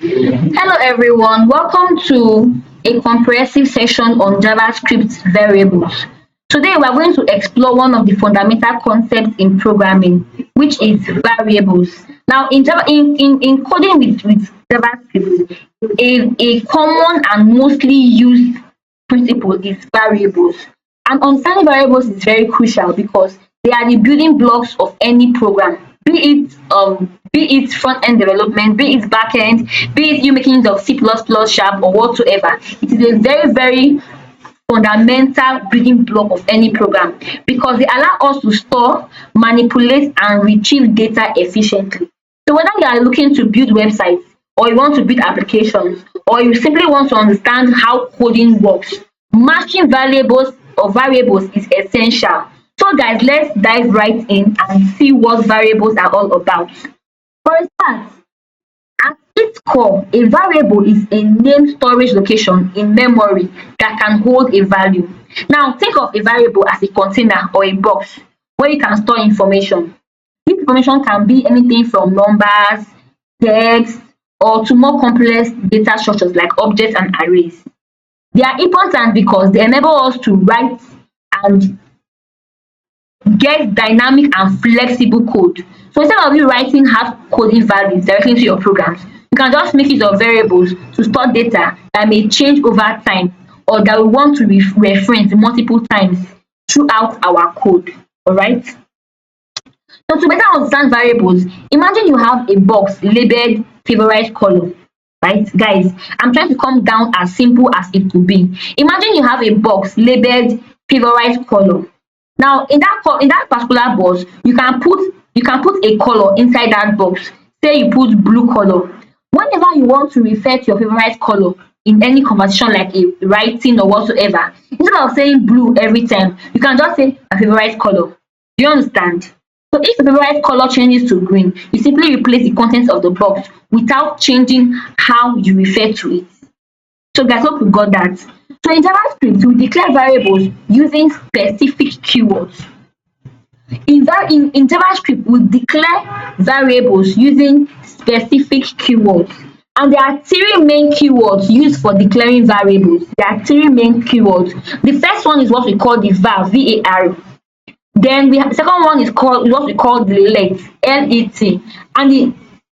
Hello everyone, welcome to a comprehensive session on JavaScript variables. Today we are going to explore one of the fundamental concepts in programming, which is variables. Now in coding with JavaScript, a common and mostly used principle is variables. And understanding variables is very crucial because they are the building blocks of any program, be it front end development, be it back end, be it you making use of C++, Sharp or whatsoever. It is a very fundamental building block of any program because they allow us to store, manipulate and retrieve data efficiently. So whether you are looking to build websites or you want to build applications or you simply want to understand how coding works, matching variables is essential. So guys, let's dive right in and see what variables are all about. For a start, at its core, a variable is a named storage location in memory that can hold a value. Now, think of a variable as a container or a box where you can store information. This information can be anything from numbers, text, or to more complex data structures like objects and arrays. They are important because they enable us to write and get dynamic and flexible code. So instead of you writing hard coding values directly into your programs, you can just make use of variables to store data that may change over time or that we want to reference multiple times throughout our code. All right. So to better understand variables, imagine you have a box labeled favorite color. Right, guys, I'm trying to come down as simple as it could be. Imagine you have a box labeled favorite color. Now in that particular box, you can put a color inside that box. Say you put blue color. Whenever you want to refer to your favorite color in any conversation like a writing or whatsoever, instead of saying blue every time, you can just say my favorite color. Do you understand? So if the favorite color changes to green, you simply replace the contents of the box without changing how you refer to it. So guys, hope you got that. So in JavaScript, we declare variables using specific keywords. In JavaScript, we declare variables using specific keywords. And there are three main keywords used for declaring variables. There are three main keywords. The first one is what we call the var, V-A-R. Then the second one is what we call the let, L-E-T. And the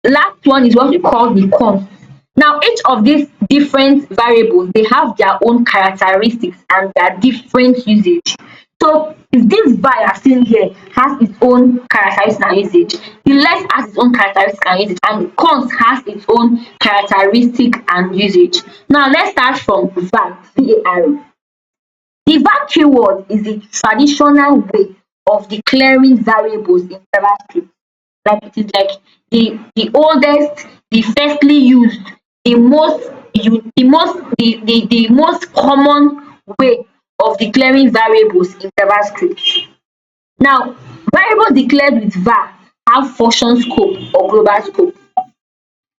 last one is what we call the const. Now, each of these different variables, they have their own characteristics and their different usage. So if this var you are seeing here has its own characteristics and usage, the let has its own characteristics and usage, and the const has its own characteristic and usage. Now let's start from var, V-A-R. The var keyword is a traditional way of declaring variables in JavaScript. Like it is like the oldest, the firstly used, the most common way of declaring variables in JavaScript. Now, variables declared with var have function scope or global scope.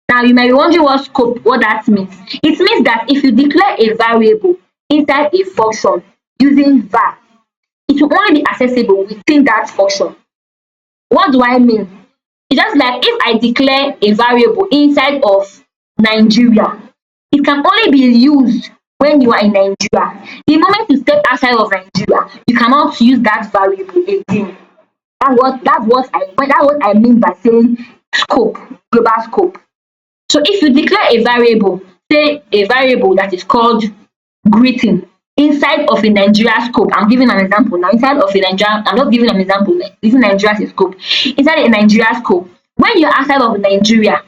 Now you might be wondering what that means. It means that if you declare a variable inside a function using var, it will only be accessible within that function. What do I mean? It's just like if I declare a variable inside of Nigeria, it can only be used when you are in Nigeria. The moment you step outside of Nigeria, you cannot use that variable again. That's what I mean by saying scope, global scope. So if you declare a variable, say a variable that is called greeting, inside of a Nigeria scope, I'm giving an example now. Inside of a Nigeria, I'm not giving an example, using Nigeria as a scope. Inside a Nigeria scope, when you're outside of Nigeria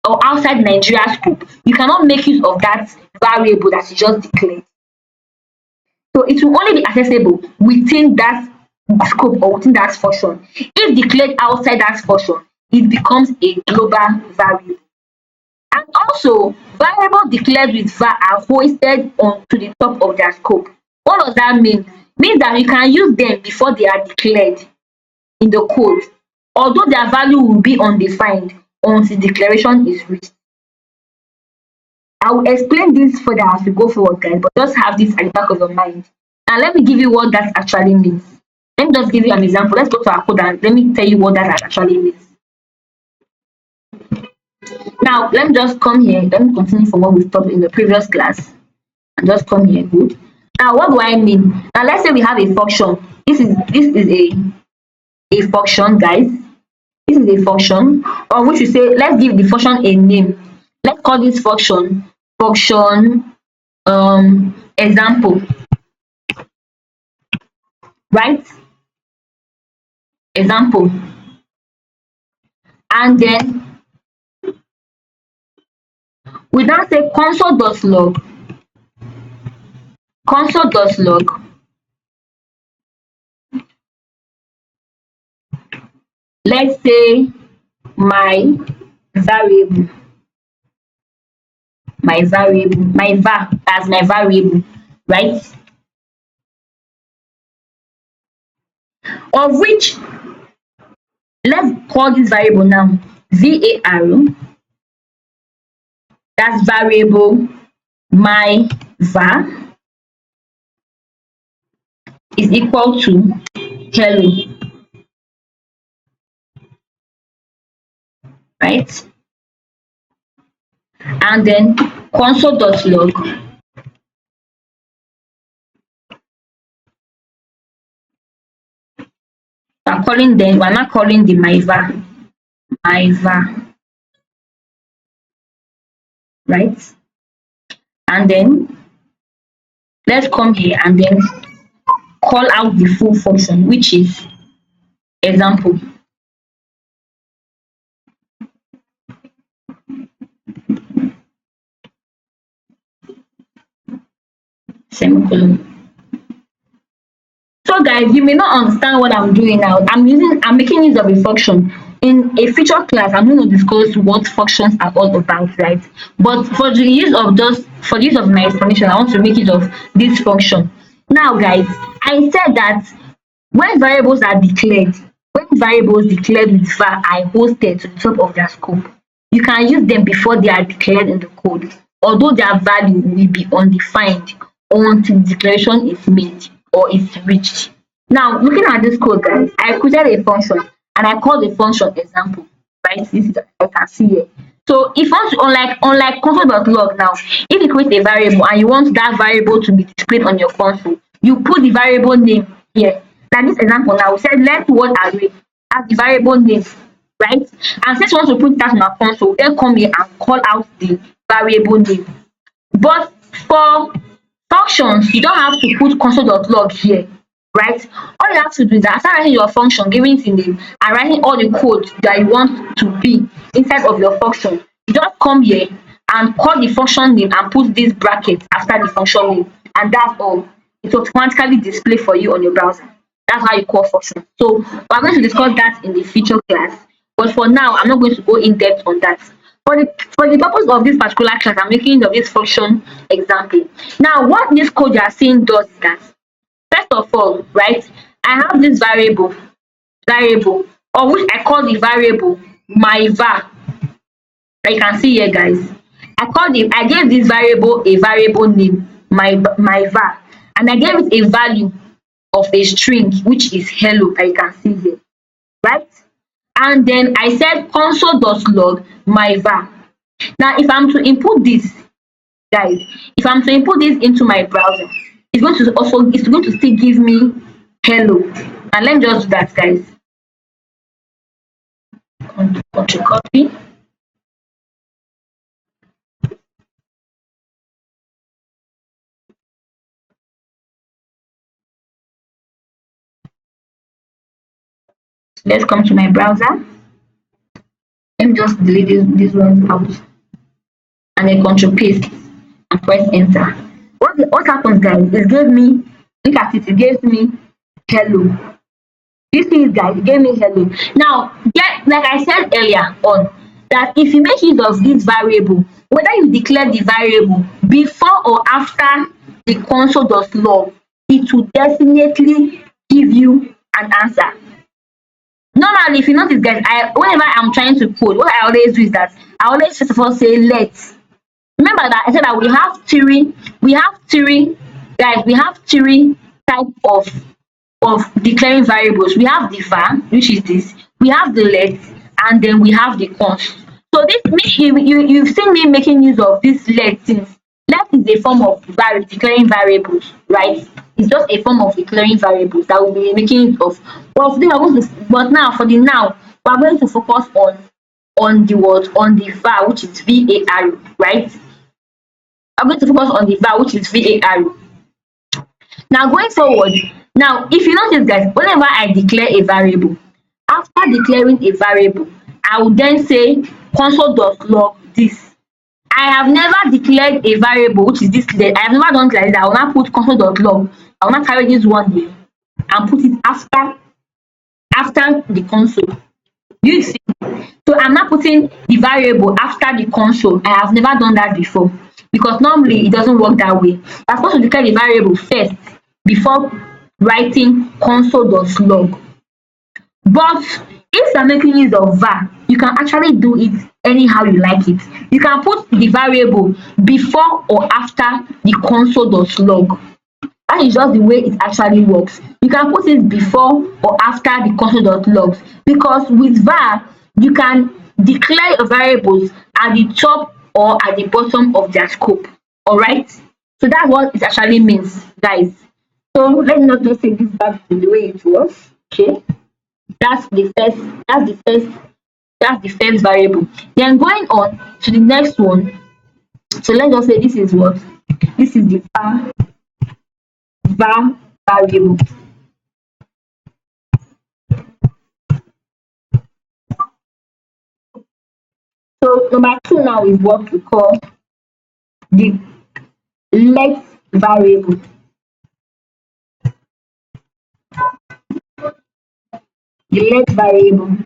or outside Nigeria scope, you cannot make use of that variable that you just declared. So it will only be accessible within that scope or within that function. If declared outside that function, it becomes a global variable. And also, variables declared with var are hoisted onto the top of their scope. What does that mean? It means that you can use them before they are declared in the code, although their value will be undefined until declaration is reached. I will explain this further as we go forward, guys, but just have this at the back of your mind. And let me give you what that actually means. Let me just give you an example. Let's go to our code and let me tell you what that actually means. Now let me just come here. Let me continue from what we stopped in the previous class and just come here. Good. Now what do I mean? Now let's say we have a function. This is a function, guys. This is a function, or we should say, let's give the function a name. Let's call this function example, right? Example. And then we now say console.log. Console.log. Let's say my variable, my var as my variable, right? Of which, let's call this variable now var. That's variable my var is equal to hello, right? And then console.log. We're not calling the my var, right? And then let's come here and then call out the full function, which is example. Semicolon. So guys, you may not understand what I'm doing now. I'm making use of a function. In a future class, I'm going to discuss what functions are all about, right? But for the use of my explanation, I want to make use of this function. Now guys, I said that when variables declared with var are hosted to the top of their scope, you can use them before they are declared in the code, although their value will be undefined until the declaration is made or is reached. Now, looking at this code, guys, I created a function and I called the function example, right? This is I can see here. So if you want to, unlike console.log now, if you create a variable and you want that variable to be displayed on your console, you put the variable name here. Like this example now, we said let word array as the variable name, right? And since you want to put that on our console, then come here and call out the variable name. But for functions, you don't have to put console.log here, right? All you have to do is after writing your function, giving it a name, and writing all the code that you want to be inside of your function, you just come here and call the function name and put this bracket after the function name, and that's all. It will automatically display for you on your browser. That's how you call function. So we're going to discuss that in the future class. But for now, I'm not going to go in depth on that. For the purpose of this particular class, I'm making use of this function example. Now, what this code you are seeing does is that, first of all, right, I have this variable, or which I call the variable my var. That you can see here, guys. I gave this variable a variable name, my var, and I gave it a value of a string, which is hello, that you can see here, right? And then I said console.log my var. Now, if I'm to input this, guys, if I'm to input this into my browser, it's going to still give me hello. And let me just do that, guys. Control copy. Let's come to my browser. Let me just delete this one out and then control paste and press enter. What happens, guys? It gave me, look at it, it gives me hello. This thing, guys, it gave me hello. Now, like I said earlier on, that if you make use of this variable, whether you declare the variable before or after the console.log, it will definitely give you an answer. Normally, if you notice, guys, whenever I'm trying to code, what I always do is that I always first of all say let. Remember that I said that we have three type of declaring variables. We have the var, which is this, we have the let, and then we have the const. So this you've seen me making use of this let things. Let is a form of declaring variables, right? It's just a form of declaring variables that we'll be making use of. But today we're going to, but now for the now, we're going to focus on the what, on the var, which is var, right? I'm going to focus on the var, which is var. Now going forward, now if you notice guys, whenever I declare a variable, after declaring a variable, I will then say console.log this. I have never declared a variable which is this let. I have never done it like this. I will not put console.log. I will not carry this one here and put it after the console. Do you see? So I'm not putting the variable after the console. I have never done that before because normally it doesn't work that way. I'm supposed to declare the variable first before writing console.log. But if you're making use of var, you can actually do it anyhow you like it. You can put the variable before or after the console.log. That is just the way it actually works. You can put it before or after the console.logs because with var, you can declare your variables at the top or at the bottom of their scope. All right. So that's what it actually means, guys. So let me not just take this back to the way it was. Okay. That's the first. That's the first. That's the first variable. Then going on to the next one. So let's just say this is what. This is the var variable. So number two now is what we call the let variable. The let variable.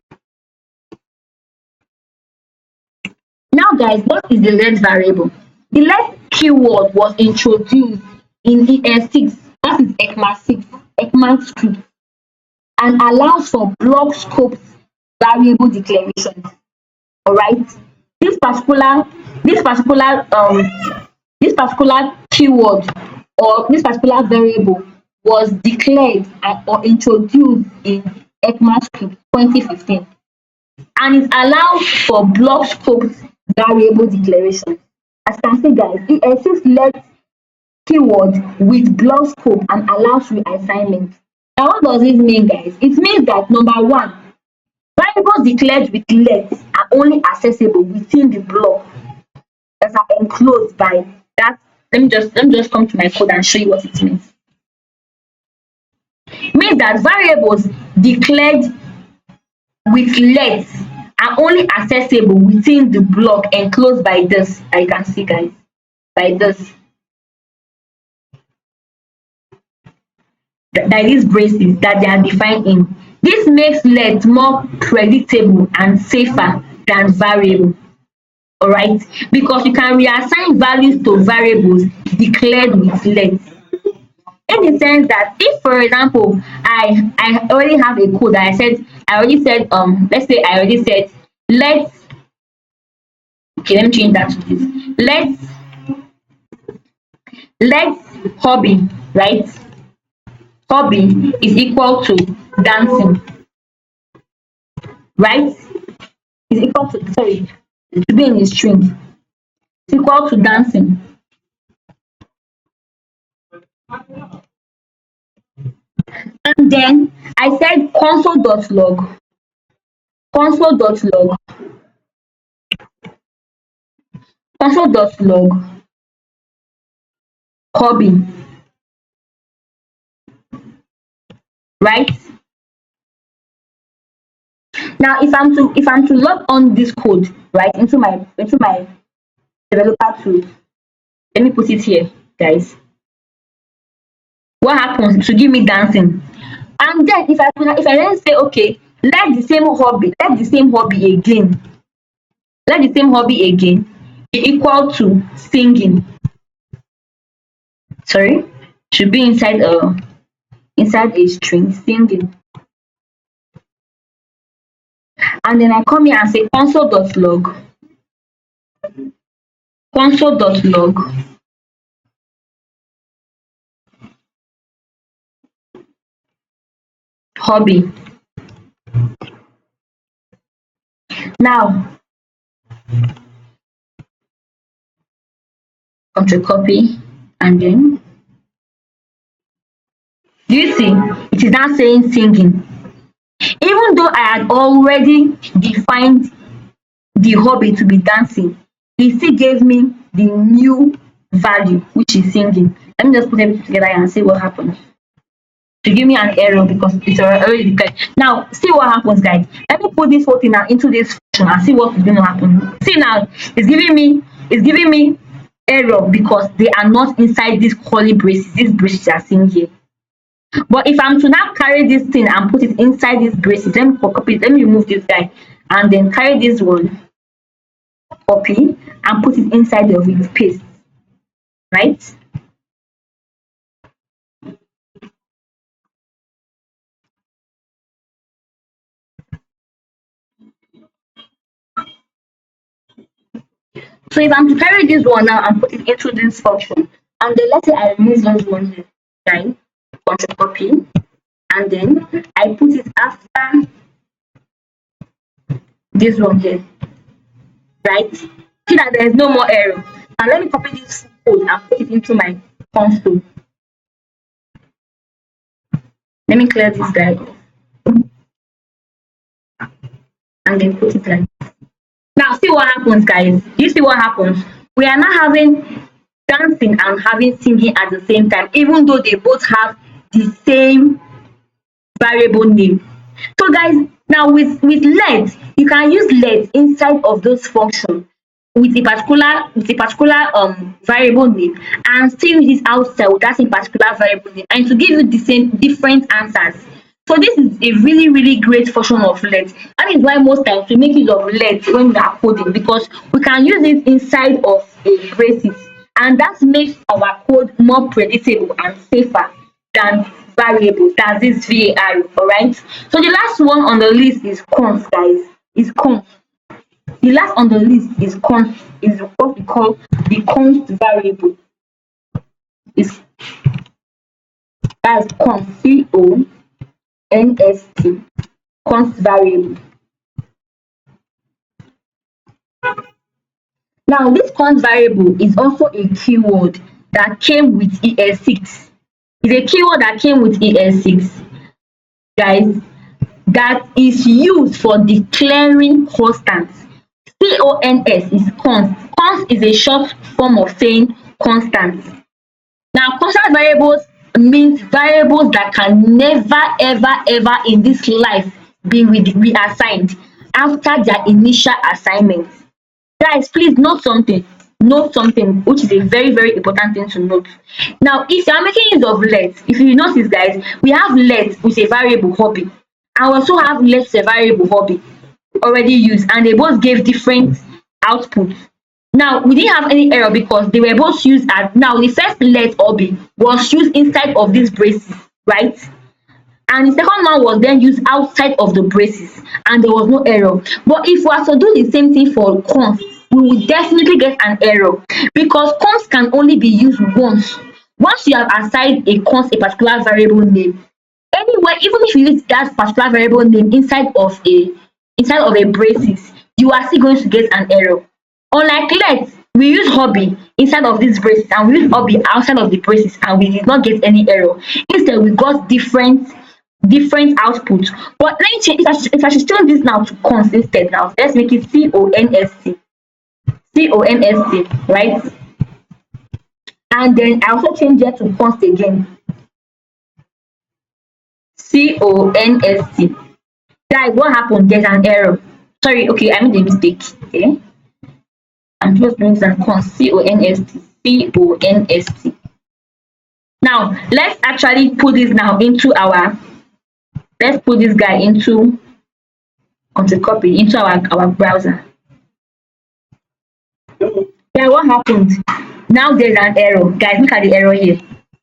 Now guys, what is the let variable? The let keyword was introduced in ES6, that is ECMA script, and allows for block scope variable declarations. All right. This particular this particular um this particular keyword or this particular variable was declared or introduced in ECMAScript 2015, and it allows for block scope variable declaration. As you can see guys, it exists let keyword with block scope and allows reassignment. Now what does this mean guys? It means that number one, variables declared with let are only accessible within the block that are enclosed by that. Let me just come to my code and show you what it means. It means that variables declared with let are only accessible within the block enclosed by this. I can see guys, by this, by these braces that they are defined in. This makes let more predictable and safer than variable. All right, because you can reassign values to variables declared with let, in the sense that if for example I already have a code that I already said let's say I already said let, okay, let me change that to this. Let hobby, right? Hobby is equal to dancing, right? Is equal to, sorry, it should be in a string. It's equal to dancing. And then I said console.log, console.log, console.log hobby, right? Now if I'm to log on this code right into my developer tool, let me put it here, guys. What happens? It should give me dancing. And then if I then say okay, let the same hobby again, let the same hobby again be equal to singing. Sorry, should be inside a string, singing. And then I come here and say console.log, console.log hobby. Now Control copy, and then do you see it is now saying singing, even though I had already defined the hobby to be dancing, it still gave me the new value, which is singing. Let me just put everything together and see what happens. To give me an error because it's already declared. Now, see what happens, guys. Let me put this whole thing now into this function and see what is going to happen. See now, it's giving me error because they are not inside these curly braces. These braces are seen here. But if I'm to now carry this thing and put it inside these braces, let me copy it. Let me remove this guy and then carry this one, copy, and put it inside of it, paste, right? So if I'm to carry this one now and put it into this function, and then let's say I remove this one here, right? Control copy, and then I put it after this one here, right? See that there is no more error. Now let me copy this code and put it into my console. Let me clear this guy and then put it like this. Now see what happens, guys. You see what happens? We are not having dancing and having singing at the same time, even though they both have the same variable name. So guys, now with let, you can use let inside of those functions with a particular variable name and still use it outside with that same particular variable name and to give you the same different answers. So this is a really great function of let. That is why most times we make use of let when we are coding, because we can use it inside of a braces, and that makes our code more predictable and safer than variables. That's this var. All right, so the last one on the list is const, guys. Is const. The last on the list is const, is what we call the const variable. Is that's const, const, const variable. Now this const variable is also a keyword that came with ES6. It's a keyword that came with ES6, guys, that is used for declaring constants. Const is const. Const is a short form of saying constant. Now constant variables means variables that can never ever in this life be reassigned after their initial assignment. Guys, please note something which is a very important thing to note. Now if you are making use of let, if you notice, guys, we have let with a variable hobby, and we also have let with a variable hobby already used, and they both gave different outputs. Now we didn't have any error because they were both used as, now the first let hobby was used inside of these braces, right? And the second one was then used outside of the braces and there was no error. But if we are to do the same thing for const, we will definitely get an error because const can only be used once. Once you have assigned a const a particular variable name, anywhere, even if you use that particular variable name inside of a braces, you are still going to get an error. Unlike let, we use hobby inside of these braces and we use hobby outside of the braces and we did not get any error. Instead, we got different outputs. But let me change, if I should change this now to const instead. Now let's make it const, right? And then I also change it to const again, const. Guys, what happened? There's an error. Sorry, okay, I made a mistake. Okay, I'm just doing some const, const. Now let's actually put this now into our, let's put this guy into control copy into our browser. Then what happened? Now there's an error. Guys, look at the error here.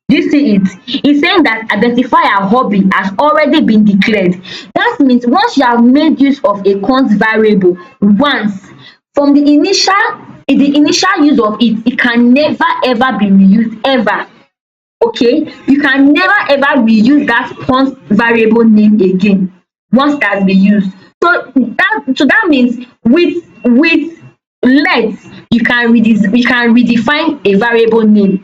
Do you see it? It's saying that identifier hobby has already been declared. That means once you have made use of a const variable once, from the initial use of it, it can never ever be reused ever. Okay, you can never ever reuse that const variable name again once that's been used. So that means with let, you can redefine a variable name.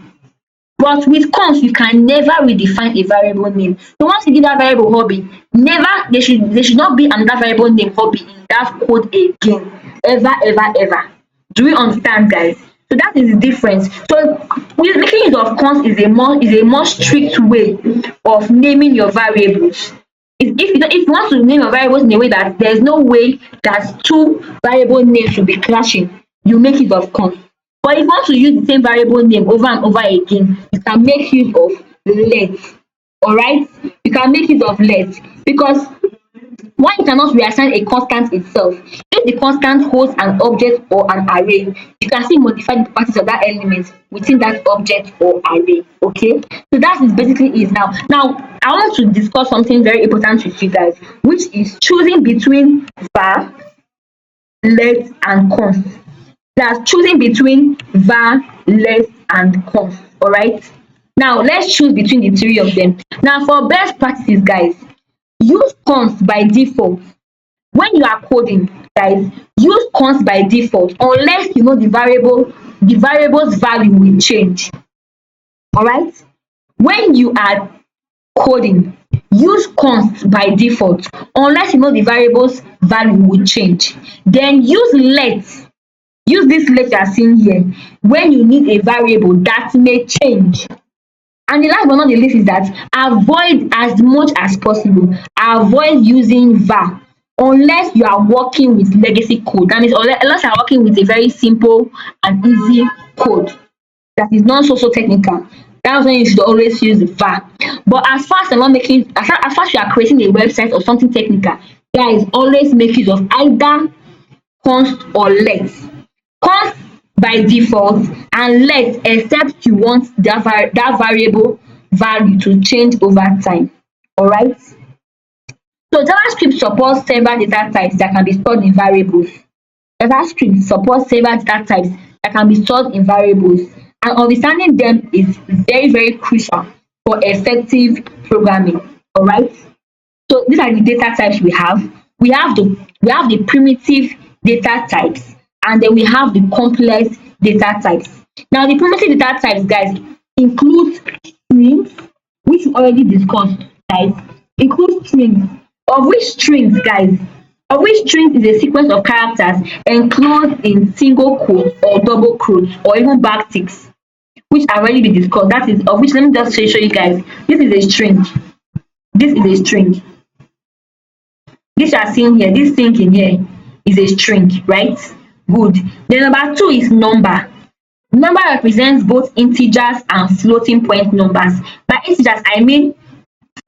But with const, you can never redefine a variable name. So once you give that variable hobby, never there should not be another variable name hobby in that code again. Ever. Do we understand, guys? So that is the difference. So making use of const is a more strict way of naming your variables. If you want to name your variables in a way that there's no way that two variable names should be clashing, you make use of const. But if you want to use the same variable name over and over again, you can make use of let. Alright? You can make use of let, because why you cannot reassign a constant itself. If the constant holds an object or an array, you can still modify the properties of that element within that object or array. Okay, so that is basically it. Now I want to discuss something very important with you guys, which is choosing between var, let, and const. That's choosing between var, let, and const. All right, now let's choose between the three of them. Now for best practices, guys, use const by default. When you are coding, guys, use const by default unless you know the variable's value will change. All right, when you are coding, use const by default unless you know the variable's value will change. Then use let. Use this let you are seeing here when you need a variable that may change. And the last but not the least is that avoid as much as possible, avoid using var unless you are working with legacy code. That means unless you are working with a very simple and easy code that is not so technical. That's when you should always use var. But as far as you're not making, as far as you are creating a website or something technical, guys, always make use of either const or let. Const by default and let except you want that variable value to change over time. All right. So JavaScript supports several data types that can be stored in variables. JavaScript supports several data types that can be stored in variables, and understanding them is very crucial for effective programming. All right. So these are the data types we have. We have the primitive data types, and then we have the complex data types. Now the primitive data types, guys, include strings, which we already discussed, guys. Include strings, of which strings is a sequence of characters enclosed in single quotes or double quotes or even backticks, which are already been discussed. That is of which, let me just show you guys. This is a string. This is a string. This you are seeing here, this thing in here is a string, right? Good. Then number 2 is number. Number represents both integers and floating point numbers. By integers, I mean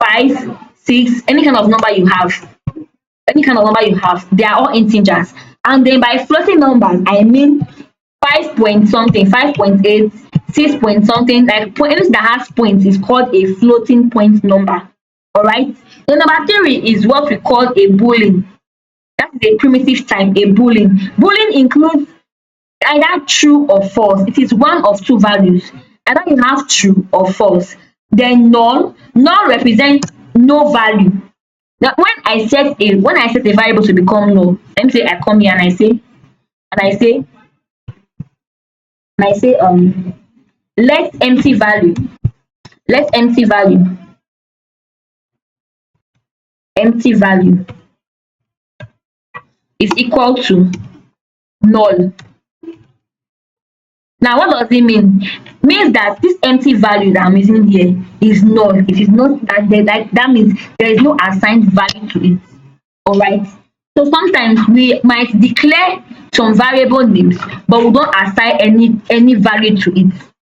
5, 6, any kind of number you have. They are all integers. And then by floating numbers, I mean 5 point something, 5.8, 6 point something, like anything that has points is called a floating point number. All right. Then number 3 is what we call a boolean. That is a primitive type, a boolean. Boolean includes either true or false. It is one of two values. Either you have true or false. Then null represents no value. Now when I set a variable to become null, let me say I come here and I say let empty value is equal to null. Now what does it mean? It means that this empty value that I'm using here is null. It is not that means there is no assigned value to it. All right. So sometimes we might declare some variable names, but we don't assign any value to it.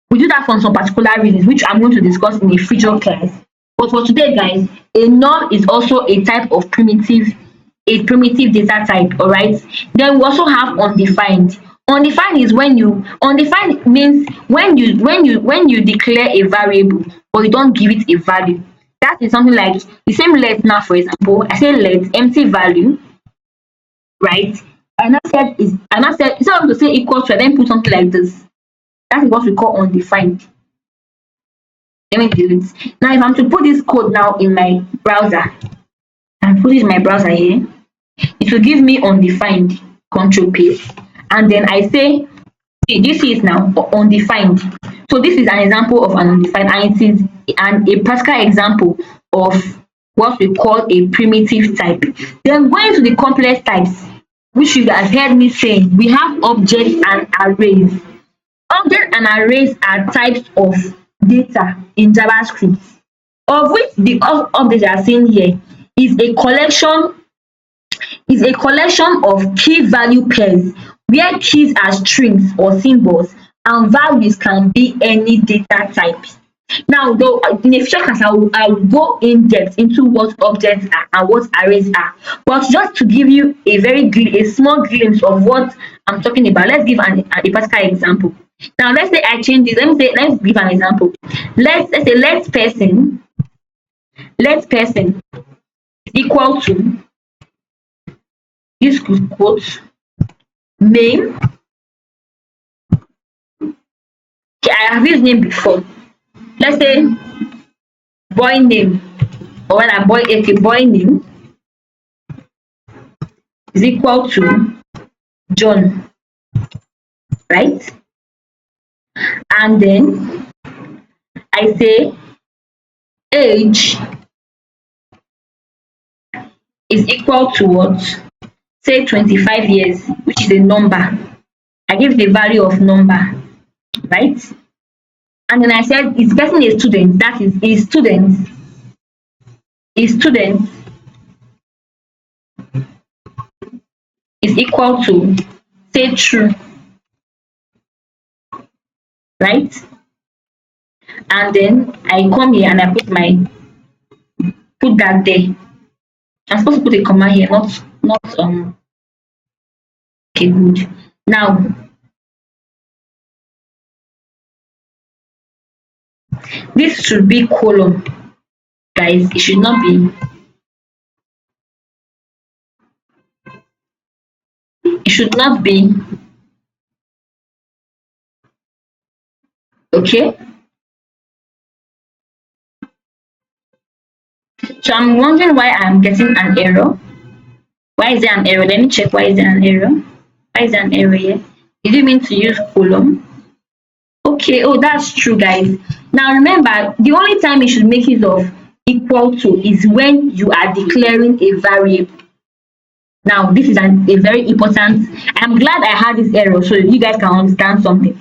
We do that for some particular reasons, which I'm going to discuss in a future class. But for today, guys, a null is also a type of primitive data type. All right. Then we also have undefined. Undefined means when you declare a variable but you don't give it a value. That is something like the same let. Now for example, I say let empty value, right? And I said instead of to say equal to, I then put something like this. That is what we call undefined. Let me delete. Now if I'm to put this code now in my browser and put it in my browser here, it will give me undefined. Control paste. and then I say, see, do you see it now? Undefined. So this is an example of an undefined, and it is a practical example of what we call a primitive type. Then going to the complex types, which you have heard me saying, we have objects and arrays. Objects and arrays are types of data in JavaScript, of which the objects you are seeing here is a collection of key value pairs where keys are strings or symbols and values can be any data type. Now, though, in a future class, I will go in depth into what objects are and what arrays are. But just to give you a small glimpse of what I'm talking about, let's give a practical example. Now, let's say I change this. Let's give an example. Let's say let person equal to this quote name. Okay, I have used name before. Let's say boy name, or rather boy name is equal to John, right? And then I say age is equal to what? Say 25 years, which is a number. I give the value of number, right? And then I said is person a student, that is a student is equal to, say, true, right? And then I come here and I put that there. I'm supposed to put a comma here, not okay, good. Now this should be column, guys. It should not be, okay. So I'm wondering why I'm getting an error. Why is there an error? Let me check. Why is there an error? Why is there an error here? Did you mean to use column? Okay, oh, that's true, guys. Now remember, the only time you should make use of equal to is when you are declaring a variable. Now, this is a very important. I'm glad I had this error so you guys can understand something.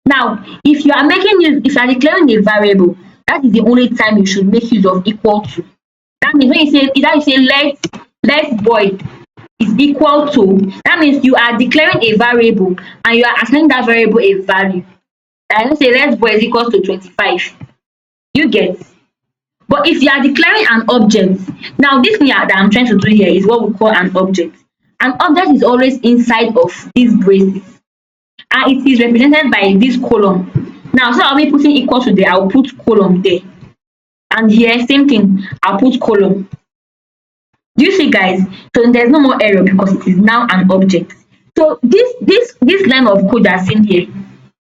Now, if you are declaring a variable, that is the only time you should make use of equal to. That means when you say let boy is equal to, that means you are declaring a variable and you are assigning that variable a value. I don't say let boy is equal to 25. You get? But if you are declaring an object, now this thing that I'm trying to do here is what we call an object. An object is always inside of these braces, and it is represented by this column. Now, so I'll be putting equal to there, I'll put column there. And here, same thing, I'll put column. Do you see, guys? So there's no more error because it is now an object. So this line of code that's in here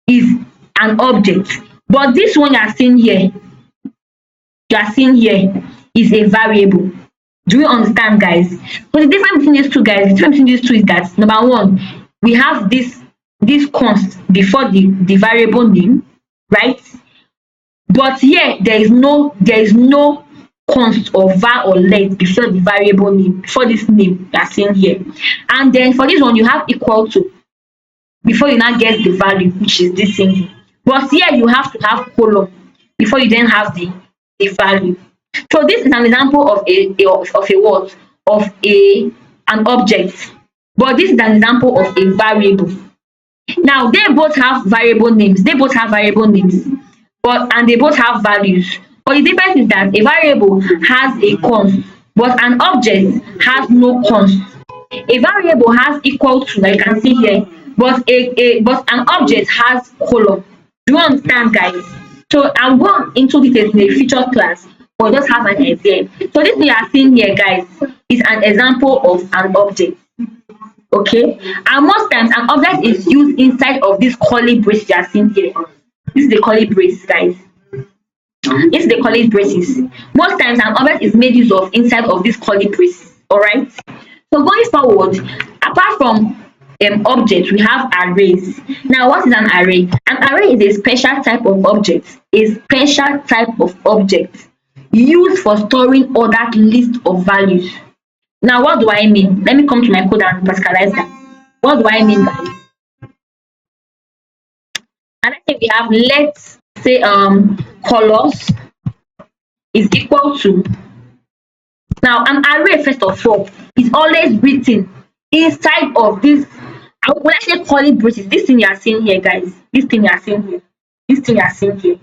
is an object, but this one you are seeing here is a variable. Do you understand, guys? But the difference between these two, guys, is that number one, we have this const before the variable name, right? But here there is no const or var or let before the variable name, before this name you are seeing here. And then for this one you have equal to before you now get the value, which is this thing. But here you have to have column before you then have the value. So this is an example of an object, but this is an example of a variable. Now they both have variable names, and they both have values. But the difference is that a variable has a const, but an object has no const. A variable has equal to, like you can see here, but an object has column. Do you understand, guys? So I'll go into details in a future class, but just have an idea. So this we are seeing here, guys, is an example of an object. Okay, and most times an object is used inside of this curly brace you are seeing here. This is the curly brace, guys. This is the curly braces. Most times an object is made use of inside of this curly brace. All right. So going forward, apart from object, we have arrays. Now, what is an array? An array is a special type of object, used for storing ordered list of values. Now, what do I mean? Let me come to my code and particularize that. What do I mean, guys? And let's say we have, let's say colors is equal to. Now, an array, first of all, is always written inside of this. I would actually call it braces. This thing you are seeing here, guys. This thing you are seeing here. This thing you are seeing here.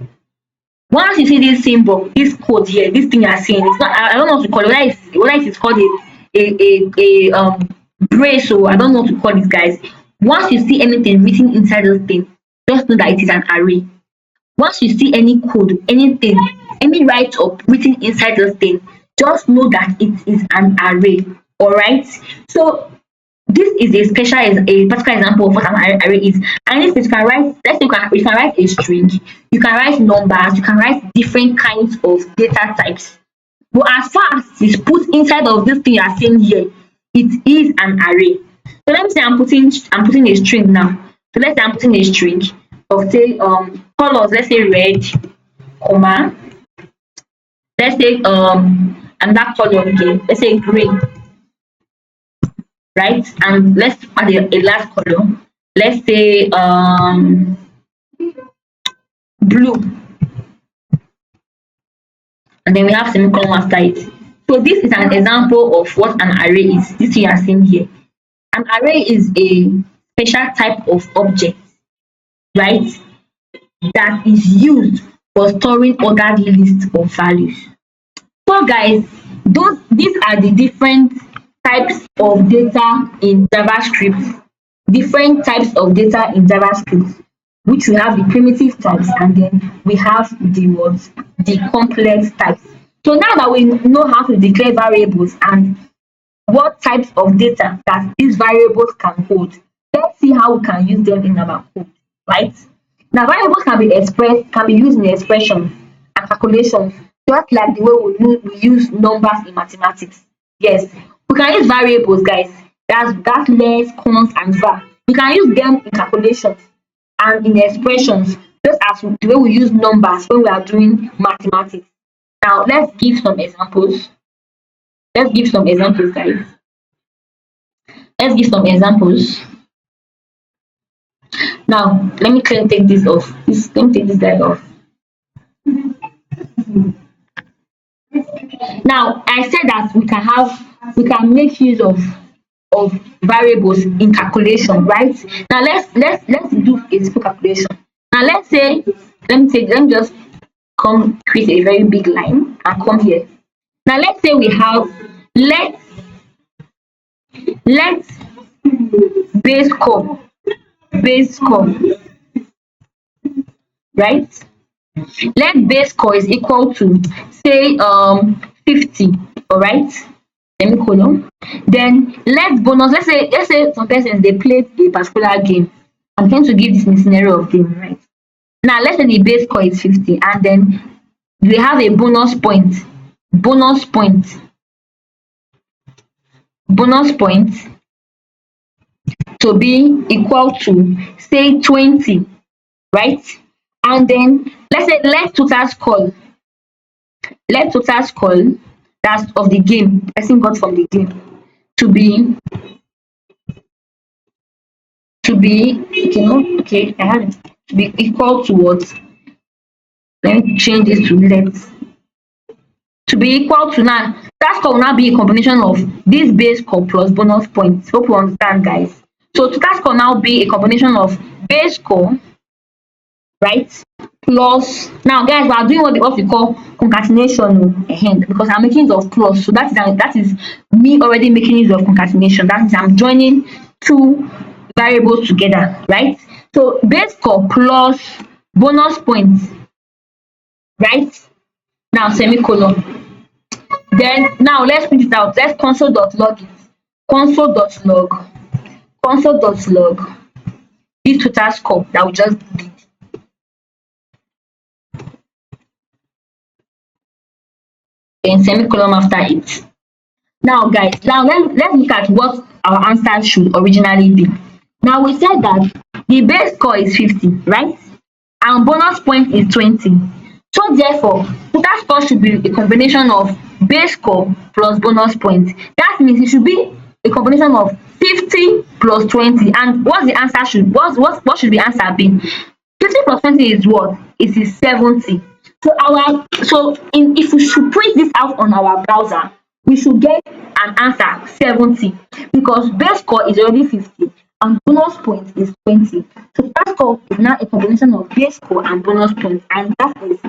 Once you see this symbol, this code here, this thing you are seeing, it's not. I don't know what to call it. Whether it is called a brace, or I don't know what to call it, guys. Once you see anything written inside those things, just know that it is an array. Once you see any code, anything, any write up written inside those things, just know that it is an array. All right. So this is a particular example of what an array is. And if you can write, let's say you can write a string, you can write numbers, you can write different kinds of data types. But as far as it is put inside of this thing you are seeing here, it is an array. So let me say I'm putting a string now. So let's say I'm putting a string of, say, colors, let's say red, comma, let's say another color again, let's say green, right? And let's add a last color, let's say blue, and then we have semicolon after it. So this is an example of what an array is. This you are seeing here. An array is a special type of object, right, that is used for storing ordered list of values. So guys, these are the different types of data in JavaScript. Different types of data in JavaScript, which we have the primitive types, and then we have the complex types. So now that we know how to declare variables and what types of data that these variables can hold, let's see how we can use them in our code, right? Now, variables can be used in expressions and calculations, just like the way we use numbers in mathematics. Yes, we can use variables, guys. That's less, const, and var. We can use them in calculations and in expressions, just as the way we use numbers when we are doing mathematics. Now, let's give some examples. Guys. Let's give some examples. Now, let me take this off. Let me take this guy off. Now, I said that we can make use of variables in calculation, right? Now let's do a simple calculation. Now let's say, let me just create a very big line and come here. Now let's say we have let base score, right? Let base score is equal to, say, 50, all right, semicolon. Then let bonus, let's say some persons they played a particular game. I'm trying to give this in the scenario of game, right? Now let's say the base score is 50, and then we have a bonus point to be equal to, say, 20, right? And then let's say let total score that's of the game, person got from the game, to be I have it, to be equal to what? Let me change this to let, to be equal to, now that score will now be a combination of this base score plus bonus points. Hope you understand, guys. So total score now be a combination of base score, right, plus, now guys, we are doing what we call concatenation, because I'm making use of plus. So that is me already making use of concatenation. That is, I'm joining two variables together, right? So base score plus bonus points, right? Now semicolon. Then now let's print it out. Let's console.log it. Console.log this total score that we just did. Then semicolon after it. Now guys, let's look at what our answer should originally be. Now we said that the base score is 50, right? And bonus point is 20. So therefore, total score should be a combination of base score plus bonus point. That means it should be a combination of 50 plus 20. And what's the answer should what should the answer be? 50 plus 20 is what? It is 70. If we should print this out on our browser, we should get an answer 70 because base score is already 50 and bonus point is 20. So that score is now a combination of base score and bonus point, and that is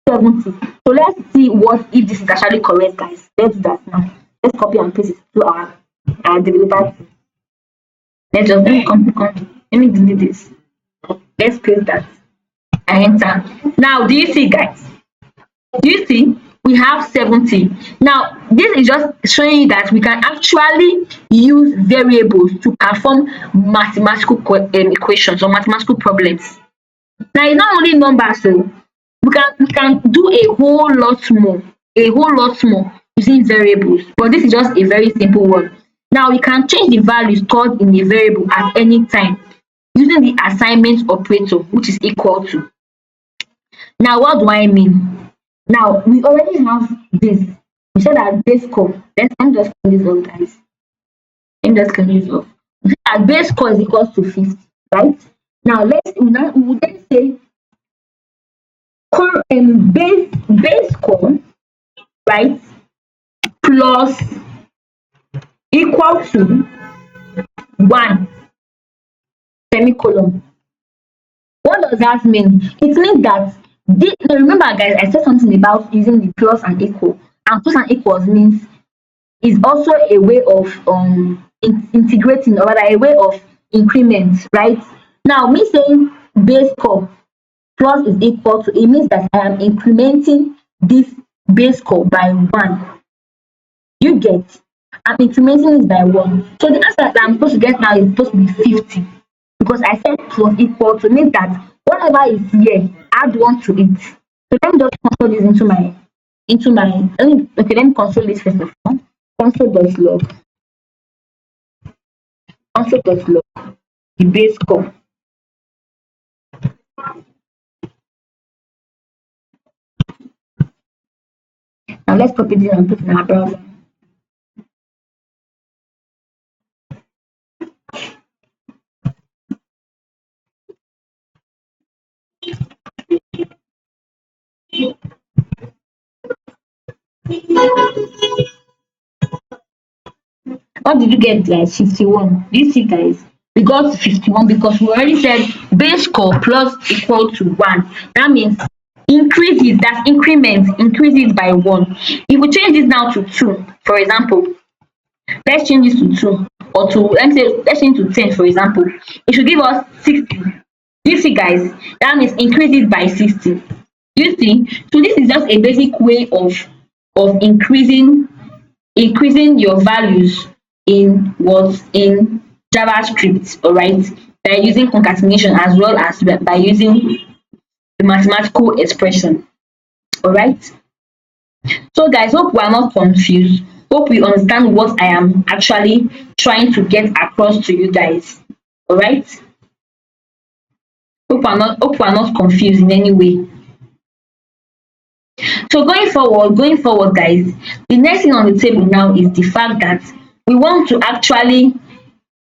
70. So let's see what if this is actually correct, guys. Let's do that now. Let's copy and paste it to our developer. Let's just let me delete this. Let's paste that. I enter. Now, do you see, guys? Do you see? We have 70. Now, this is just showing you that we can actually use variables to perform mathematical equations or mathematical problems. Now, it's not only numbers, so we can do a whole lot more using variables. But this is just a very simple one. Now, we can change the value stored in the variable at any time using the assignment operator, which is equal to. Now, what do I mean? Now, we already have this. We said that base score. Let me just clean this up, guys. Let me just clean this up. We said that base score is equal to 50, right? Now, we would then say base score, right, plus equal to 1, semicolon. What does that mean? It means that remember, guys, I said something about using the plus and equal, and plus and equals means is also a way of integrating, or rather a way of increment, right? Now, me saying base score plus is equal to, it means that I am incrementing this base score by 1. You get? I'm incrementing it by 1. So the answer that I'm supposed to get now is supposed to be 50 because I said plus equal to mean that whatever is here, add 1 to it. So let me just console this let me console this first of all. Console.log the base score. Now let's copy this and put it in our browser. What did you get, guys? 51. Do you see, guys? We got 51 because we already said base score plus equal to 1. That means increases, that's increment, increases by 1. If we change this now to 2, for example, let's change this to 2, or let's change to 10, for example, it should give us 60. Do you see, guys? That means increases by 60. Do you see? So this is just a basic way of increasing your values in JavaScript, all right, by using concatenation as well as by using the mathematical expression. All right. So, guys, hope we are not confused. Hope you understand what I am actually trying to get across to you guys. All right. Hope we are not confused in any way. So going forward, guys, the next thing on the table now is the fact that we want to actually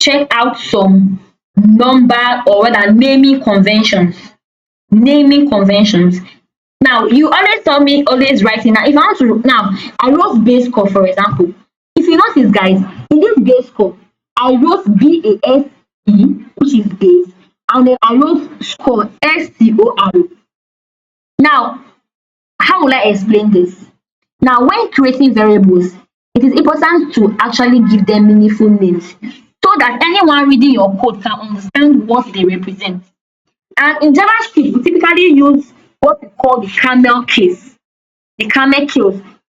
check out some number, or rather naming conventions. Now, you always saw me always writing. Now, if I want to, now I wrote base score, for example. If you notice, guys, in this base score, I wrote BASE, which is base, and then I wrote score, SCOR. Now, how will I explain this? Now, when creating variables, it is important to actually give them meaningful names so that anyone reading your code can understand what they represent. And in JavaScript, we typically use what we call the camel case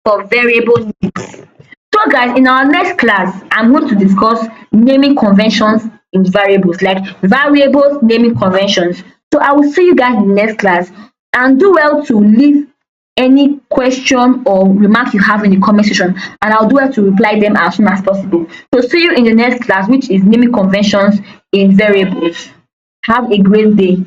for variable names. So, guys, in our next class, I'm going to discuss naming conventions in variables, like variables naming conventions. So I will see you guys in the next class, and do well to leave any question or remark you have in the comment section, and I'll do it to reply them as soon as possible. So see you in the next class, which is naming conventions in variables. Have a great day.